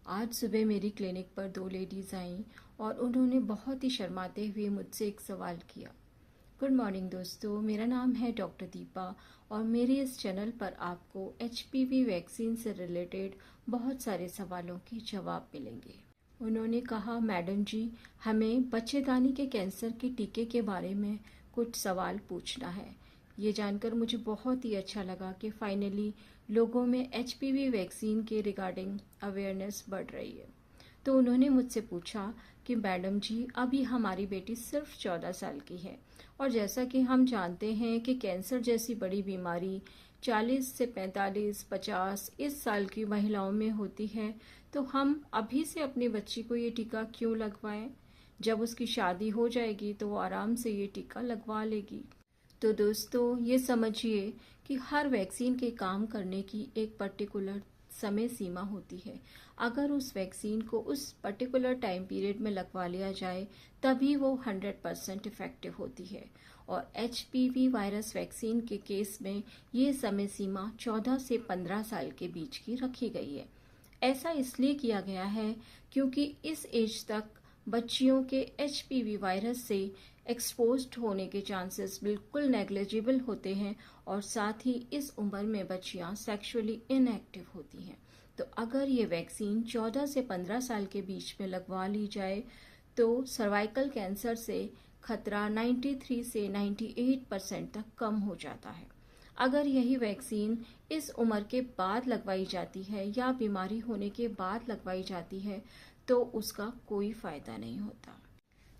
आज सुबह मेरी क्लिनिक पर दो लेडीज़ आईं और उन्होंने बहुत ही शर्माते हुए मुझसे एक सवाल किया। गुड मॉर्निंग दोस्तों, मेरा नाम है डॉक्टर दीपा और मेरे इस चैनल पर आपको एचपीवी वैक्सीन से रिलेटेड बहुत सारे सवालों के जवाब मिलेंगे। उन्होंने कहा, मैडम जी, हमें बच्चेदानी के कैंसर के टीके के बारे में कुछ सवाल पूछना है। ये जानकर मुझे बहुत ही अच्छा लगा कि फाइनली लोगों में एचपीवी वैक्सीन के रिगार्डिंग अवेयरनेस बढ़ रही है। तो उन्होंने मुझसे पूछा कि मैडम जी, अभी हमारी बेटी सिर्फ 14 साल की है और जैसा कि हम जानते हैं कि कैंसर जैसी बड़ी बीमारी 40 से 45, 50 इस साल की महिलाओं में होती है, तो हम अभी से अपनी बच्ची को ये टीका क्यों लगवाएं? जब उसकी शादी हो जाएगी तो वो आराम से ये टीका लगवा लेगी। तो दोस्तों, ये समझिए कि हर वैक्सीन के काम करने की एक पर्टिकुलर समय सीमा होती है। अगर उस वैक्सीन को उस पर्टिकुलर टाइम पीरियड में लगवा लिया जाए तभी वो 100% इफेक्टिव होती है। और एचपीवी वायरस वैक्सीन के केस में ये समय सीमा 14 से 15 साल के बीच की रखी गई है। ऐसा इसलिए किया गया है क्योंकि इस एज तक बच्चियों के एचपीवी वायरस से एक्सपोज्ड होने के चांसेस बिल्कुल नेग्लिजिबल होते हैं और साथ ही इस उम्र में बच्चियां सेक्सुअली इनएक्टिव होती हैं। तो अगर ये वैक्सीन 14 से 15 साल के बीच में लगवा ली जाए तो सर्वाइकल कैंसर से खतरा 93 से 98% तक कम हो जाता है। अगर यही वैक्सीन इस उम्र के बाद लगवाई जाती है या बीमारी होने के बाद लगवाई जाती है तो उसका कोई फायदा नहीं होता।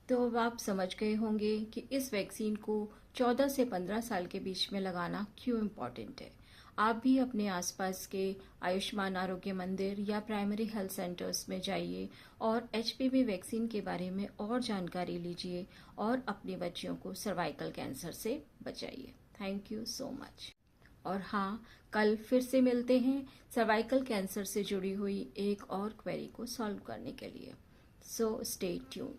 तो अब आप समझ गए होंगे कि इस वैक्सीन को 14 से 15 साल के बीच में लगाना क्यों इम्पॉर्टेंट है। आप भी अपने आसपास के आयुष्मान आरोग्य मंदिर या प्राइमरी हेल्थ सेंटर्स में जाइए और एचपीवी वैक्सीन के बारे में और जानकारी लीजिए और अपनी बच्चियों को सर्वाइकल कैंसर से बचाइए। Thank you so much. और हाँ, कल फिर से मिलते हैं सर्वाइकल कैंसर से जुड़ी हुई एक और क्वेरी को सॉल्व करने के लिए। So stay tune.